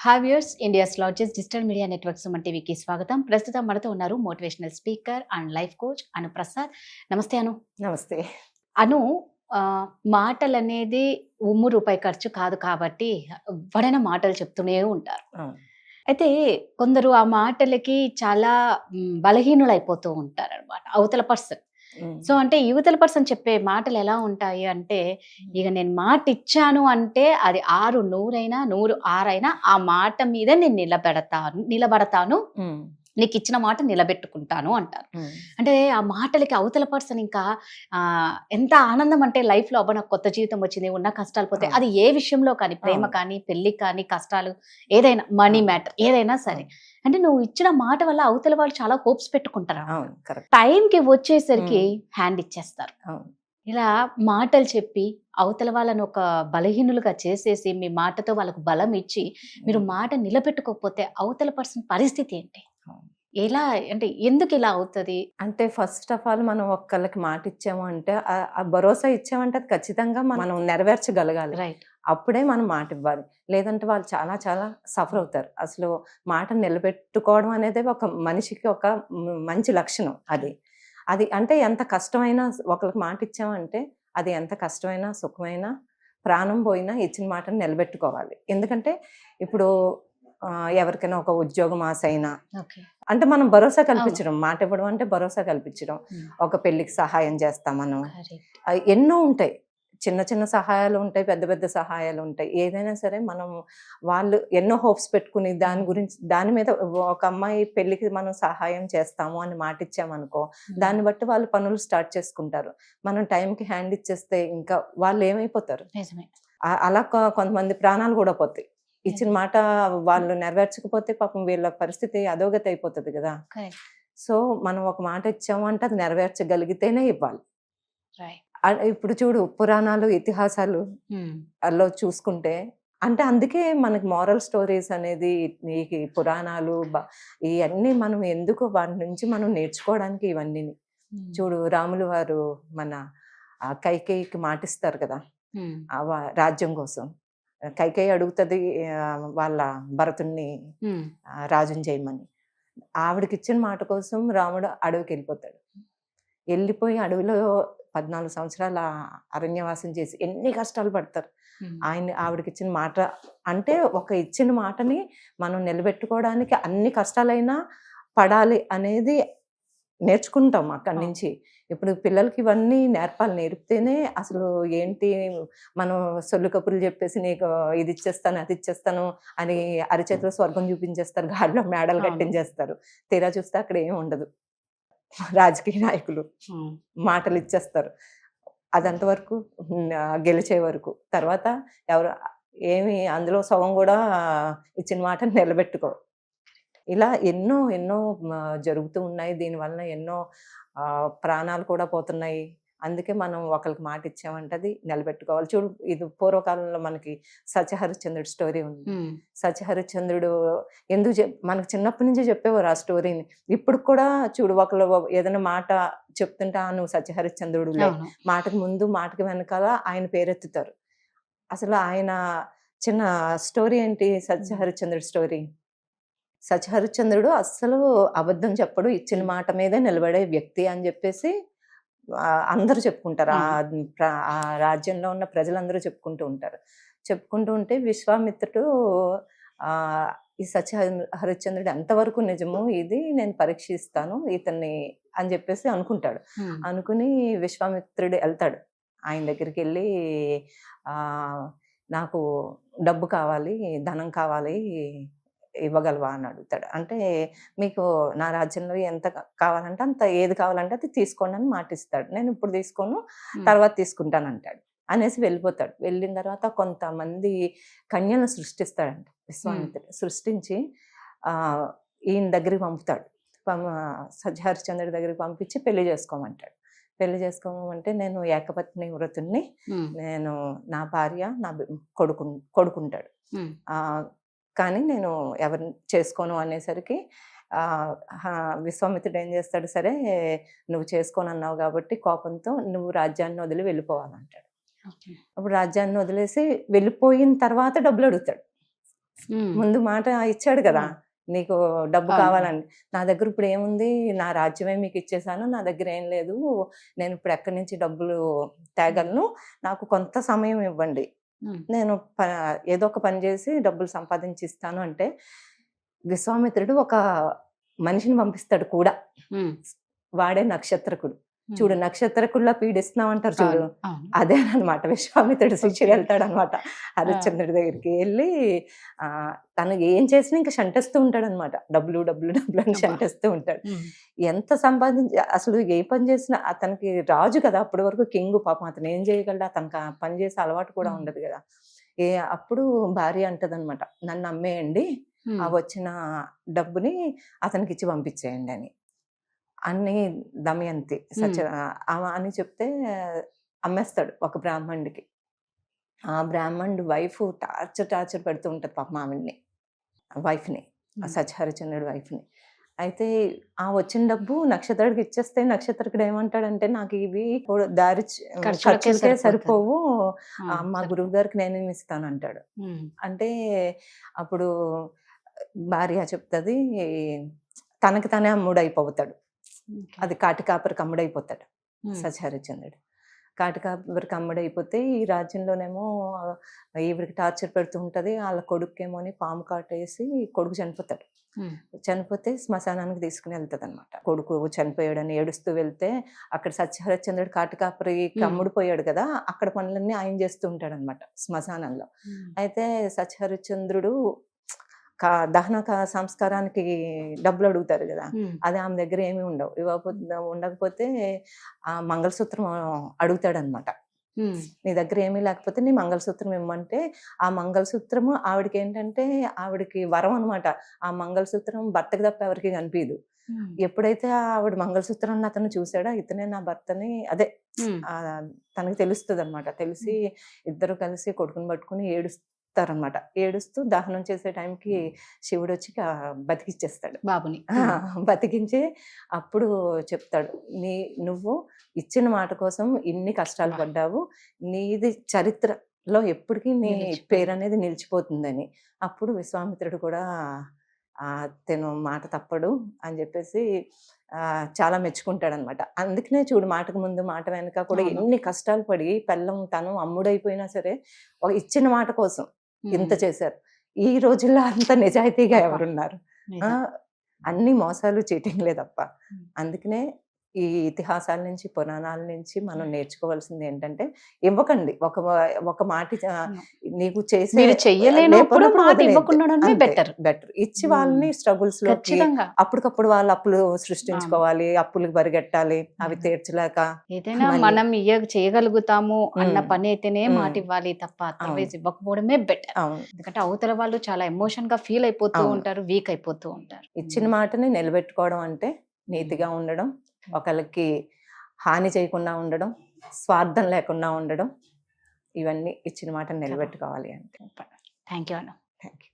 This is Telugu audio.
హావ్యూర్స్ India's largest digital media network Suman టీవీకి స్వాగతం. ప్రస్తుతం మనతో ఉన్నారు motivational speaker and life coach Anu Prasad. నమస్తే అను. నమస్తే. అను, మాటలనేది రూపాయి ఖర్చు కాదు కాబట్టి ఎవరైనా మాటలు చెప్తూనే ఉంటారు. అయితే కొందరు ఆ మాటలకి చాలా బలహీనులైపోతూ ఉంటారనమాట అవతల పర్సన్. సో అంటే యువతల పర్సన్ చెప్పే మాటలు ఎలా ఉంటాయి అంటే, ఇక నేను మాట ఇచ్చాను అంటే అది 6 100 100 6 ఆ మాట మీద నేను నిలబడతాను, నీకు ఇచ్చిన మాట నిలబెట్టుకుంటాను అంటారు. అంటే ఆ మాటలకి అవతల పర్సన్ ఇంకా ఎంత ఆనందం అంటే లైఫ్ లో నాకు కొత్త జీవితం వచ్చింది, ఉన్న కష్టాలు పోతే, అది ఏ విషయంలో కానీ, ప్రేమ కానీ, పెళ్లి కానీ, కష్టాలు ఏదైనా, మనీ మ్యాటర్ ఏదైనా సరే, అంటే నువ్వు ఇచ్చిన మాట వల్ల అవతల వాళ్ళు చాలా హోప్స్ పెట్టుకుంటారు. టైంకి వచ్చేసరికి హ్యాండ్ ఇచ్చేస్తారు. ఇలా మాటలు చెప్పి అవతల వాళ్ళని ఒక బలహీనులుగా చేసేసి మీ మాటతో వాళ్ళకు బలం ఇచ్చి మీరు మాట నిలబెట్టుకోకపోతే అవతల పర్సన్ పరిస్థితి ఏంటి? ఎలా అంటే ఎందుకు ఇలా అవుతుంది అంటే, ఫస్ట్ ఆఫ్ ఆల్ మనం ఒక్కళ్ళకి మాట ఇచ్చాము అంటే, ఆ భరోసా ఇచ్చామంటే అది ఖచ్చితంగా మనం నెరవేర్చగలగాలి. రైట్. అప్పుడే మనం మాట ఇవ్వాలి. లేదంటే వాళ్ళు చాలా చాలా సఫర్ అవుతారు. అసలు మాట నిలబెట్టుకోవడం అనేది ఒక మనిషికి ఒక మంచి లక్షణం. అది అంటే ఎంత కష్టమైనా ఒకరికి మాట ఇచ్చామంటే అది ఎంత కష్టమైనా, సుఖమైనా, ప్రాణం పోయినా ఇచ్చిన మాటను నిలబెట్టుకోవాలి. ఎందుకంటే ఇప్పుడు ఎవరికైనా ఒక ఉద్యోగం ఆశ అయినా, అంటే మనం భరోసా కల్పించడం, మాట ఇవ్వడం అంటే భరోసా కల్పించడం. ఒక పెళ్లికి సహాయం చేస్తాం మనం. ఎన్నో ఉంటాయి, చిన్న చిన్న సహాయాలు ఉంటాయి, పెద్ద పెద్ద సహాయాలు ఉంటాయి. ఏదైనా సరే మనం వాళ్ళు ఎన్నో హోప్స్ పెట్టుకుని దాని మీద ఒక అమ్మాయి పెళ్లికి మనం సహాయం చేస్తాము అని మాట ఇచ్చామనుకో, దాన్ని బట్టి వాళ్ళు పనులు స్టార్ట్ చేసుకుంటారు. మనం టైంకి హ్యాండ్ ఇచ్చేస్తే ఇంకా వాళ్ళు ఏమైపోతారు, అలా కొంతమంది ప్రాణాలు కూడా పోతాయి. ఇచ్చిన మాట వాళ్ళు నెరవేర్చకపోతే పాపం వీళ్ళ పరిస్థితి అధోగతి అయిపోతుంది కదా. సో మనం ఒక మాట ఇచ్చాము అంటే అది నెరవేర్చగలిగితేనే ఇవ్వాలి. ఇప్పుడు చూడు, పురాణాలు, ఇతిహాసాలు అల్లో చూసుకుంటే, అంటే అందుకే మనకి మోరల్ స్టోరీస్ అనేది, ఈ పురాణాలు ఇవన్నీ మనం ఎందుకు వాటి నుంచి మనం నేర్చుకోవడానికి ఇవన్నీ. చూడు, రాములు వారు మన కైకేయికి మాటిస్తారు కదా రాజ్యం కోసం. కైకేయి అడుగుతుంది వాళ్ళ భరతుణ్ణి రాజుని చేయమని. ఆవిడకి ఇచ్చిన మాట కోసం రాముడు అడవికి వెళ్ళిపోయి అడవిలో 14 సంవత్సరాల అరణ్యవాసం చేసి ఎన్ని కష్టాలు పడతారు. ఆవిడకి ఇచ్చిన మాట అంటే, ఒక ఇచ్చిన మాటని మనం నిలబెట్టుకోవడానికి అన్ని కష్టాలైనా పడాలి అనేది నేర్చుకుంటాం అక్కడి నుంచి. ఇప్పుడు పిల్లలకి ఇవన్నీ నేర్పితేనే అసలు ఏంటి, మనం సొల్లు కబుర్లు చెప్పేసి నీకు ఇది ఇచ్చేస్తాను, అది ఇచ్చేస్తాను అని అరిచేతిలో స్వర్గం చూపించేస్తారు, గాడిలో మేడలు కట్టించేస్తారు. తీరా చూస్తే అక్కడ ఏమి ఉండదు. రాజకీయ నాయకులు మాటలు ఇచ్చేస్తారు, అదంతవరకు గెలిచే వరకు. తర్వాత ఎవరు ఏమి అందులో సగం కూడా ఇచ్చిన మాట నిలబెట్టుకో. ఇలా ఎన్నో ఎన్నో జరుగుతూ ఉన్నాయి. దీనివల్ల ఎన్నో ప్రాణాలు కూడా పోతున్నాయి. అందుకే మనం ఒకరికి మాట ఇచ్చామంటే అది నిలబెట్టుకోవాలి. చూడు, ఇది పూర్వకాలంలో మనకి సత్యహరిశ్చంద్రుడి స్టోరీ ఉంది. సత్యహరిశ్చంద్రుడు మనకు చిన్నప్పటి నుంచి చెప్పేవారు ఆ స్టోరీని. ఇప్పుడు కూడా చూడు, ఒకళ్ళు ఏదైనా మాట చెప్తుంటా, నువ్వు సత్యహరిశ్చంద్రుడు లే, మాటకు ముందు మాటకి వెనకాల ఆయన పేరెత్తుతారు. అసలు ఆయన చిన్న స్టోరీ ఏంటి, సత్యహరిశ్చంద్రుడి స్టోరీ. సత్యహరిశ్చంద్రుడు అస్సలు అబద్ధం చెప్పడు, ఇచ్చిన మాట మీదే నిలబడే వ్యక్తి అని చెప్పేసి అందరూ చెప్పుకుంటారు. ఆ రాజ్యంలో ఉన్న ప్రజలందరూ చెప్పుకుంటూ ఉంటారు. చెప్పుకుంటూ ఉంటే విశ్వామిత్రుడు ఈ హరిశ్చంద్రుడు ఎంతవరకు నిజము, ఇది నేను పరీక్షిస్తాను ఇతన్ని అని చెప్పేసి అనుకుంటాడు. అనుకుని విశ్వామిత్రుడు వెళ్తాడు, ఆయన దగ్గరికి వెళ్ళి నాకు డబ్బు కావాలి, ధనం కావాలి, ఇవ్వగలవా అని అడుగుతాడు. అంటే మీకు నా రాజ్యంలో ఎంత కావాలంటే అంత, ఏది కావాలంటే అది తీసుకోండి అని మాటిస్తాడు. నేను ఇప్పుడు తీసుకోను, తర్వాత తీసుకుంటాను అంటాడు. అనేసి వెళ్ళిపోతాడు. వెళ్ళిన తర్వాత కొంతమంది కన్యలను సృష్టిస్తాడంట విశ్వామిత్రుడు. సృష్టించి ఈయన దగ్గరికి పంపుతాడు. సత్యహరిశ్చంద్రుడి దగ్గరికి పంపించి పెళ్లి చేసుకోమంటాడు. పెళ్లి చేసుకోమంటే, నేను ఏకపత్ని వ్రతుణ్ణి, నేను నా భార్య నా కొడుకుంటాడు, కానీ నేను ఎవరిని చేసుకోను అనేసరికి విశ్వామిత్రుడు ఏం చేస్తాడు, సరే నువ్వు చేసుకోను అన్నావు కాబట్టి కోపంతో నువ్వు రాజ్యాన్ని వదిలి వెళ్ళిపోవాలంటాడు. అప్పుడు రాజ్యాన్ని వదిలేసి వెళ్ళిపోయిన తర్వాత డబ్బులు అడుగుతాడు. ముందు మాట ఇచ్చాడు కదా, నీకు డబ్బు అవును. కావాలని. నా దగ్గర ఇప్పుడు ఏముంది, నా రాజ్యమే మీకు ఇచ్చేసాను, నా దగ్గర ఏం లేదు, నేను ఇప్పుడు ఎక్కడి నుంచి డబ్బులు తేగలను, నాకు కొంత సమయం ఇవ్వండి, నేను ఏదో ఒక పని చేసి డబ్బులు సంపాదించి ఇస్తాను అంటే, విశ్వామిత్రుడు ఒక మనిషిని పంపిస్తాడు కూడా, వాడే నక్షత్రకుడు. చూడు, నక్షత్రకుల్లా పీడిస్తున్నాం అంటారు చూడు, అదేనమాట విశ్వామిత్రుడు శిష్యుడు వెళ్తాడు అనమాట హరిశ్చంద్రుడి దగ్గరికి వెళ్ళి తను ఏం చేసినా ఇంకా షంటేస్తూ ఉంటాడు అనమాట, డబ్బులు డబ్బులు డబ్బులు అని షంటేస్తూ ఉంటాడు. ఎంత సంపాదించి అసలు ఏ పని చేసినా, అతనికి రాజు కదా అప్పటి వరకు, కింగ్, పాపం అతను ఏం చేయగలడు, అతనికి పని చేసే అలవాటు కూడా ఉండదు కదా. అప్పుడు భార్య అంటది అనమాట, నన్ను అమ్మేయండి, ఆ వచ్చిన డబ్బుని అతనికి ఇచ్చి పంపించేయండి అని. అన్ని దమయంతి అని చెప్తే అమ్మేస్తాడు ఒక బ్రాహ్మణుడికి. ఆ బ్రాహ్మణుడు వైఫ్ టార్చర్ పెడుతూ ఉంటుంది పాపం ఆవిడ్ని, వైఫ్ని, సత్యహరిచంద్రుడి వైఫ్ని. అయితే ఆ వచ్చిన డబ్బు నక్షత్రుడికి ఇచ్చేస్తే, నక్షత్రుడు ఏమంటాడంటే, నాకు ఇవి దారి ఖర్చులకే సరిపోవు, మా గురువు గారికి నేనేమి ఇస్తాను అంటాడు. అంటే అప్పుడు భార్య చెప్తుంది, తనకి తనే అమ్ముడైపోతాడు, అది కాటికాపరికి అమ్ముడైపోతాడు సత్యహరిచంద్రుడు. కాటికాపరికి అమ్ముడైపోతే ఈ రాజ్యంలోనేమో ఈవిడికి టార్చర్ పెడుతూ ఉంటుంది, వాళ్ళ కొడుకేమోని పాము కాటేసి కొడుకు చనిపోతాడు. చనిపోతే శ్మశానానికి తీసుకుని వెళ్తుంది అనమాట. కొడుకు చనిపోయాడని ఏడుస్తూ వెళ్తే, అక్కడ సత్యహరిచంద్రుడు కాటికాపరికి అమ్ముడిపోయాడు కదా, అక్కడ పనులన్నీ ఆయన చేస్తూ ఉంటాడు అనమాట శ్మశానంలో. అయితే సత్యహరిచంద్రుడు దహన సంస్కారానికి డబ్బులు అడుగుతారు కదా, అది ఆమె దగ్గర ఏమీ ఉండకపోతే ఆ మంగళసూత్రం అడుగుతాడు అనమాట. నీ దగ్గర ఏమీ లేకపోతే నీ మంగళసూత్రం ఇమ్మంటే, ఆ మంగళసూత్రము ఆవిడకి ఏంటంటే, ఆవిడకి వరం అనమాట, ఆ మంగళసూత్రం భర్తకి తప్ప ఎవరికి కనిపించదు. ఎప్పుడైతే ఆవిడ మంగళసూత్రాన్ని అతను చూసాడో, ఇతనే నా భర్తని, అదే తనకి తెలుస్తుంది అనమాట. తెలిసి ఇద్దరు కలిసి కొడుకుని పట్టుకుని ఏడుస్తారనమాట. ఏడుస్తూ దహనం చేసే టైంకి శివుడు వచ్చి బతికిచ్చేస్తాడు బాబుని. బతికించి అప్పుడు చెప్తాడు, నువ్వు ఇచ్చిన మాట కోసం ఇన్ని కష్టాలు పడ్డావు, నీది చరిత్రలో ఎప్పటికీ నీ పేరు అనేది నిలిచిపోతుందని. అప్పుడు విశ్వామిత్రుడు కూడా తను మాట తప్పడు అని చెప్పేసి చాలా మెచ్చుకుంటాడు అనమాట. అందుకనే చూడు, మాటకు ముందు మాట వెనక కూడా ఎన్ని కష్టాలు పడి పెళ్ళం తను అమ్ముడైపోయినా సరే ఇచ్చిన మాట కోసం ఇంత చేశారు. ఈ రోజుల్లో అంత నిజాయితీగా ఎవరున్నారు? అన్ని మోసాలు, చీటింగ్లే తప్ప. అందుకనే ఈ ఇతిహాసాల నుంచి, పురాణాల నుంచి మనం నేర్చుకోవాల్సింది ఏంటంటే, ఇవ్వకండి. ఒక మాట నీకు చేసే బెటర్ ఇచ్చి వాళ్ళని స్ట్రగుల్స్ లో అప్పటికప్పుడు వాళ్ళు అప్పులు సృష్టించుకోవాలి, అప్పులు పరిగెట్టాలి, అవి తీర్చలేక. ఏదైనా మనం చేయగలుగుతాము అన్న పని అయితేనే మాట ఇవ్వాలి తప్ప అదర్వైజ్ ఇవ్వకపోవడమే బెటర్. ఎందుకంటే అవతల వాళ్ళు చాలా ఎమోషన్ గా ఫీల్ అయిపోతూ ఉంటారు, వీక్ అయిపోతూ ఉంటారు. ఇచ్చిన మాటని నిలబెట్టుకోవడం అంటే నీతిగా ఉండడం, ఒకళ్ళకి హాని చేయకుండా ఉండడం, స్వార్థం లేకుండా ఉండడం, ఇవన్నీ ఇచ్చిన మాట నిలబెట్టుకోవాలి అంటే. థ్యాంక్ యూ అన్న. Thank you.